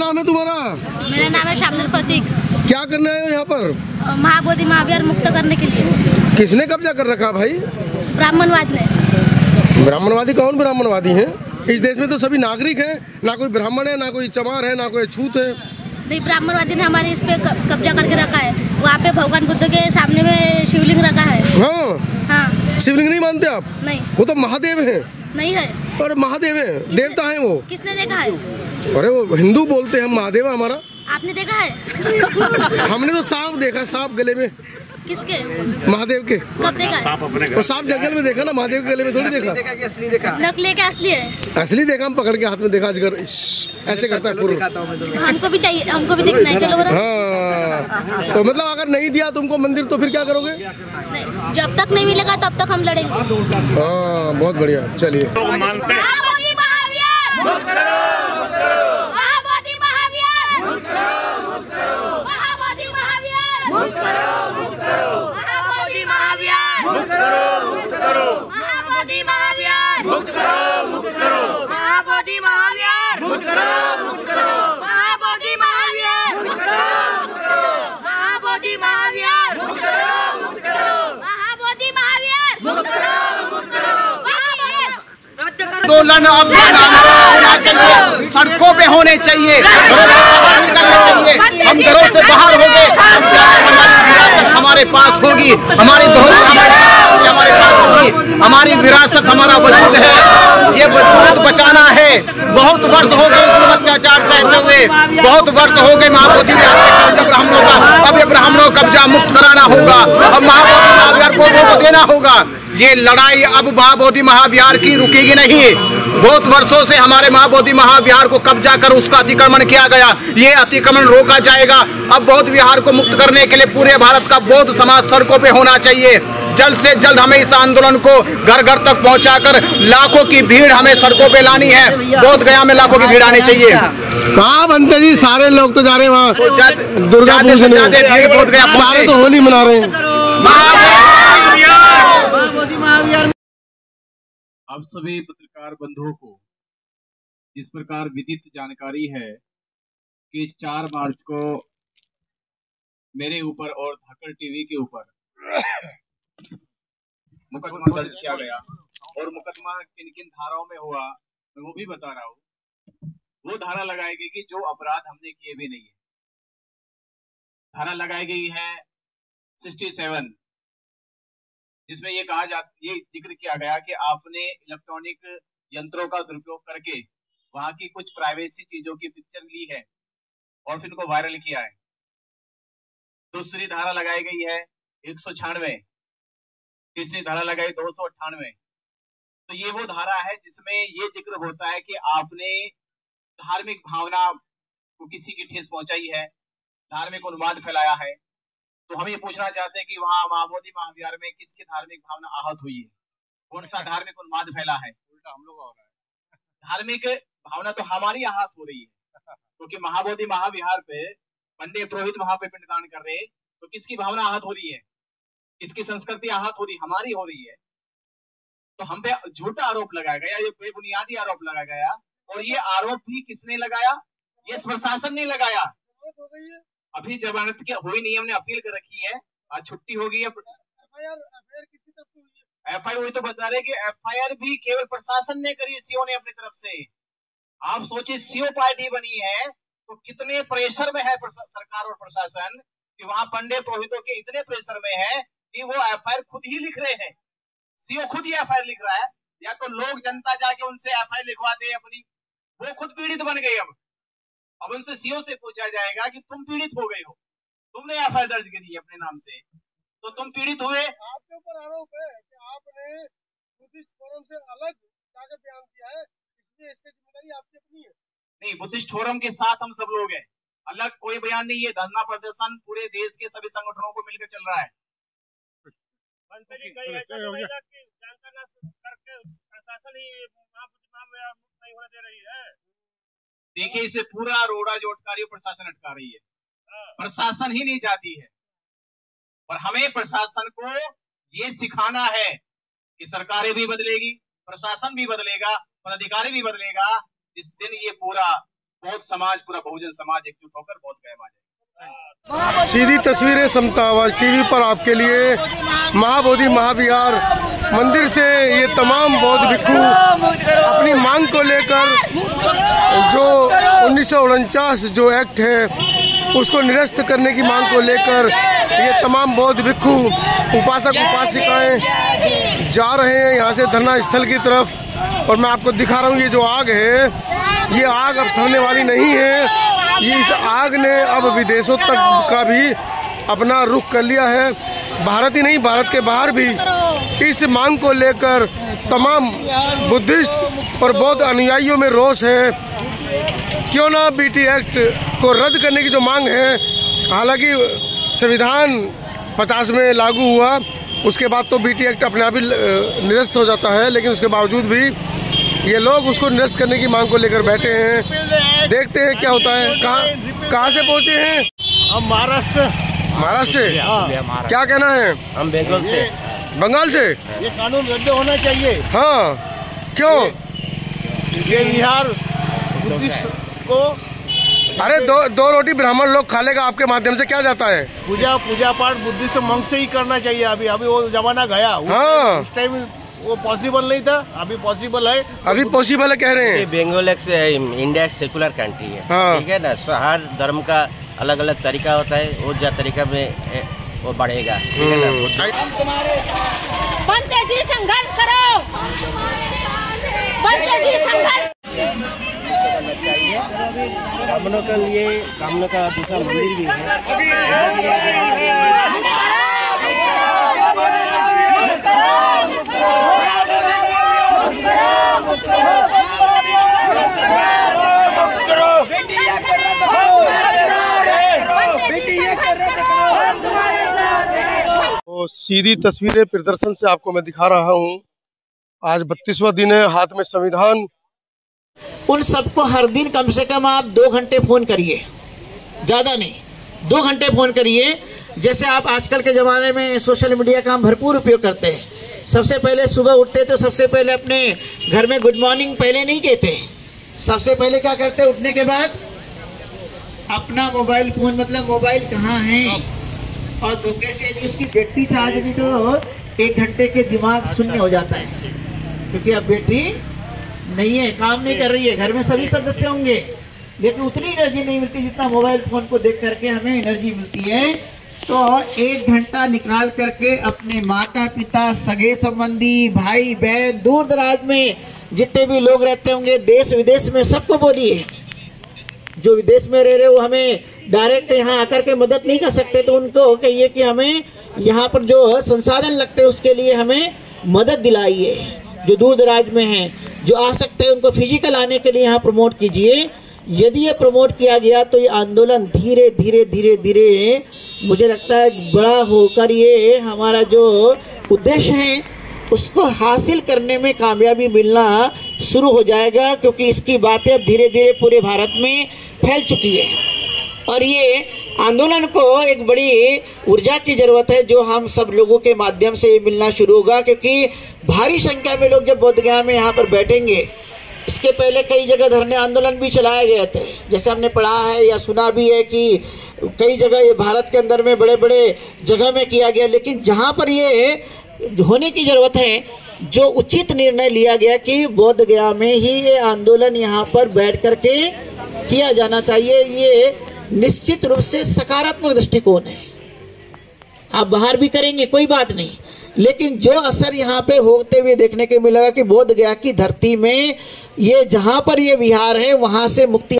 नाम है तुम्हारा? मेरा नाम है शामिल प्रतीक। क्या करने आए हो यहाँ पर? महाबोधि महाविहार मुक्त करने के लिए। किसने कब्जा कर रखा भाई? ब्राह्मणवाद ने। ब्राह्मणवादी? कौन ब्राह्मणवादी हैं? इस देश में तो सभी नागरिक हैं, ना कोई ब्राह्मण है, ना कोई चमार है, ना कोई छूत है। नहीं, ब्राह्मणवादी ने हमारे इस पे कब्जा करके रखा है। वहाँ पे भगवान बुद्ध के सामने में शिवलिंग रखा है। हाँ। शिवलिंग नहीं मानते आप? नहीं। वो तो महादेव है। नहीं है। और महादेव है, देवता है वो। किसने देखा है? अरे वो हिंदू बोलते हैं, हम महादेव है हमारा। आपने देखा है? हमने तो सांप देखा, सांप गले में। किसके? महादेव के। कब देखा है? वो सांप जंगल में देखा ना, महादेव के गले में थोड़ी देखा। असली देखा? नकली क्या असली है? असली देखा, हम पकड़ के हाथ में देखा, अजगर ऐसे करता है पूरा। हमको भी चाहिए, हमको भी देखना है। चलो हाँ, तो मतलब अगर नहीं दिया तुमको मंदिर तो फिर क्या करोगे? नहीं, जब तक नहीं मिलेगा तब तक हम लड़ेंगे। हाँ, बहुत बढ़िया। चलिए। आंदोलन अब होना चाहिए, सड़कों पे होने चाहिए, हम घरों से बाहर हो गए। हमारे पास होगी, हमारी धरोहर हमारे पास होगी, हमारी विरासत हमारा वजूद है, ये वजूद बचाना है। बहुत वर्ष हो गए अत्याचार सहते हुए, बहुत वर्ष हो गए महाबोधि ब्राह्मणों का। अब ये ब्राह्मणों को कब्जा मुक्त कराना होगा, अब महाबोधि महाविहार को देना होगा। ये लड़ाई अब महाबोधि महाविहार की रुकेगी नहीं। बहुत वर्षों से हमारे महाबोधि महाविहार को कब्जा कर उसका अतिक्रमण किया गया, ये अतिक्रमण रोका जाएगा। अब बौद्ध विहार को मुक्त करने के लिए पूरे भारत का बौद्ध समाज सड़कों पे होना चाहिए। जल्द से जल्द हमें इस आंदोलन को घर घर तक पहुंचाकर लाखों की भीड़ हमें सड़कों पे लानी है। बोध गया में लाखों की भीड़ आनी चाहिए। कहाँ बनते जी, सारे लोग तो जा रहे हैं वहाँ दुर्गा पूजा, बोध गया सारे तो होली मना रहे हैं। अब सभी पत्रकार बंधुओं को जिस प्रकार विदित जानकारी है कि 4 मार्च को मेरे ऊपर और धाकड़ टीवी के ऊपर मुकदमा दर्ज किया गया, और मुकदमा किन किन धाराओं में हुआ मैं वो भी बता रहा हूँ। वो धारा लगाई गई कि जो अपराध हमने किए भी नहीं है। धारा लगाई गई है 67, जिसमें ये ये जिक्र किया गया कि आपने इलेक्ट्रॉनिक यंत्रों का दुरुपयोग करके वहां की कुछ प्राइवेसी चीजों की पिक्चर ली है और फिर उनको वायरल किया है। दूसरी धारा लगाई गई है 196, तीसरी धारा लगाई 298। तो ये वो धारा है जिसमें ये जिक्र होता है कि आपने धार्मिक भावना को किसी की ठेस पहुंचाई है, धार्मिक उन्माद फैलाया है। तो हम ये पूछना चाहते हैं कि वहाँ महाबोधि महाविहार में किसकी धार्मिक भावना आहत हुई है, कौन सा धार्मिक उन्माद फैला है? उल्टा हम लोग हो रहा है। धार्मिक भावना तो हमारी आहत हो रही है, क्योंकि महाबोधि महाविहार पे पंडित पुरोहित वहां पे पिंडदान कर रहे हैं, तो किसकी भावना आहत हो रही है, किसकी संस्कृति आहत हो रही, हमारी हो रही है। तो हम पे झूठा आरोप लगाया गया, ये बेबुनियादी आरोप लगाया गया, और ये आरोप भी किसने लगाया? ये प्रशासन ने लगाया। अभी जमानत की हुई नहीं, हमने अपील कर रखी है, आज छुट्टी हो गई है। एफआईआर वही तो बता रहे कि एफआईआर भी केवल प्रशासन ने करी, सीओ ने अपनी तरफ से। आप सोचिए, सीओ पार्टी बनी है तो कितने प्रेशर में है सरकार और प्रशासन, कि वहां पंडित पुरोहितों के इतने प्रेशर में है कि वो एफआईआर खुद ही लिख रहे हैं। सीओ खुद ही एफआईआर लिख रहा है, या तो लोग जनता जाके उनसे एफआईआर लिखवाते हैं अपनी, वो खुद पीड़ित बन गए। अब उनसे सीओ से पूछा जाएगा कि तुम पीड़ित हो गए हो, तुमने एफआईआर दर्ज करी है अपने नाम से, तो तुम पीड़ित हुए। आपके ऊपर आरोप है कि आपने बुद्धिस्ट फोरम से अलग जाकर बयान दिया है, इसलिए इसकी जिम्मेदारी आपकी अपनी है। नहीं, बुद्धिस्ट फोरम के साथ हम सब लोग हैं, अलग कोई बयान नहीं है। धरना प्रदर्शन पूरे देश के सभी संगठनों को मिलकर चल रहा है। देखिए, इसे पूरा रोड़ा जो अटका रही है प्रशासन अटका रही है, प्रशासन ही नहीं चाहती है। और हमें प्रशासन को ये सिखाना है कि सरकारें भी बदलेगी, प्रशासन भी बदलेगा, पदाधिकारी भी बदलेगा, जिस दिन ये पूरा बौद्ध समाज, पूरा बहुजन समाज एकजुट होकर बौद्ध गया आ जाए। सीधी तस्वीरें समता आवाज टीवी पर आपके लिए महाबोधि महाविहार मंदिर से ये तमाम बौद्ध भिक्षु अपनी मांग को लेकर जो 1949 जो एक्ट है उसको निरस्त करने की मांग को लेकर ये तमाम बौद्ध भिक्षु उपासक उपासिकाएं जा रहे हैं यहाँ से धरना स्थल की तरफ। और मैं आपको दिखा रहा हूँ ये जो आग है, ये आग अब थमने वाली नहीं है। ये इस आग ने अब विदेशों तक का भी अपना रुख कर लिया है। भारत ही नहीं, भारत के बाहर भी इस मांग को लेकर तमाम बुद्धिस्ट और बौद्ध अनुयायियों में रोष है। क्यों ना बीटी एक्ट को रद्द करने की जो मांग है, हालांकि संविधान 50 में लागू हुआ, उसके बाद तो बीटी एक्ट अपने आप ही निरस्त हो जाता है, लेकिन उसके बावजूद भी ये लोग उसको निरस्त करने की मांग को लेकर बैठे हैं। देखते हैं क्या होता है। कहाँ से पहुँचे हैं? हम महाराष्ट्र से। क्या कहना है? हम बंगाल से। बंगाल से? ये कानून रद्द होना चाहिए। हाँ, क्यों? ये बिहार बुद्धिस्ट को अरे दो रोटी ब्राह्मण लोग खा लेगा आपके माध्यम से क्या जाता है? पूजा पाठ बुद्धिस्ट मंग से ही करना चाहिए। अभी वो जमाना गया। हाँ, उस टाइम वो पॉसिबल नहीं था, अभी पॉसिबल है। अभी पॉसिबल है कह रहे हैं। बंगाल एक इंडिया सेकुलर कंट्री है, हाँ। ठीक है ना। हर धर्म का अलग अलग तरीका होता है, वो जो तरीका में वो बढ़ेगा, ठीक है ना। बनते जी संघर्ष करो, बनते जी संघर्ष। ब्राह्मणों के लिए ब्राह्मणों का दूसरा मंदिर भी है। तो सीधी तस्वीरें प्रदर्शन से आपको मैं दिखा रहा हूँ। आज 32वां दिन है, हाथ में संविधान। उन सबको हर दिन कम से कम आप 2 घंटे फोन करिए, ज्यादा नहीं, 2 घंटे फोन करिए। जैसे आप आजकल के जमाने में सोशल मीडिया का हम भरपूर उपयोग करते हैं। सबसे पहले सुबह उठते तो सबसे पहले अपने घर में गुड मॉर्निंग पहले नहीं कहते, सबसे पहले क्या करते, उठने के बाद अपना मोबाइल फोन, मतलब मोबाइल कहाँ है, और धोखे से उसकी बैटरी चार्ज भी तो 1 घंटे के दिमाग शून्य हो जाता है, क्योंकि अब बैटरी नहीं है, काम नहीं कर रही है। घर में सभी सदस्य होंगे, लेकिन उतनी एनर्जी नहीं मिलती जितना मोबाइल फोन को देख करके हमें एनर्जी मिलती है। तो 1 घंटा निकाल करके अपने माता पिता, सगे संबंधी, भाई बहन, दूर दराज में जितने भी लोग रहते होंगे, देश विदेश में, सबको बोलिए। जो विदेश में रह रहे वो हमें डायरेक्ट यहाँ आकर के मदद नहीं कर सकते, तो उनको कहिए कि हमें यहाँ पर जो संसाधन लगते हैं उसके लिए हमें मदद दिलाइए। जो दूर दराज में हैं, जो आ सकते हैं, उनको फिजिकल आने के लिए यहाँ प्रमोट कीजिए। यदि ये प्रमोट किया गया तो ये आंदोलन धीरे धीरे धीरे धीरे मुझे लगता है बड़ा होकर ये हमारा जो उद्देश्य है उसको हासिल करने में कामयाबी मिलना शुरू हो जाएगा, क्योंकि इसकी बातें अब धीरे धीरे पूरे भारत में फैल चुकी है। और ये आंदोलन को एक बड़ी ऊर्जा की जरूरत है, जो हम सब लोगों के माध्यम से ये मिलना शुरू होगा, क्योंकि भारी संख्या में लोग जब बोधगया में यहाँ पर बैठेंगे। इसके पहले कई जगह धरने आंदोलन भी चलाए गए थे, जैसे हमने पढ़ा है या सुना भी है कि कई जगह ये भारत के अंदर में बड़े बड़े जगह में किया गया। लेकिन जहाँ पर ये होने की जरूरत है, जो उचित निर्णय लिया गया कि बोधगया में ही ये आंदोलन यहाँ पर बैठ करके किया जाना चाहिए, ये निश्चित रूप से सकारात्मक दृष्टिकोण है। आप बाहर भी करेंगे कोई बात नहीं, लेकिन जो असर यहाँ पे होते हुए देखने को मिलेगा कि बोधगया की धरती में ये जहाँ पर ये विहार है वहां से मुक्ति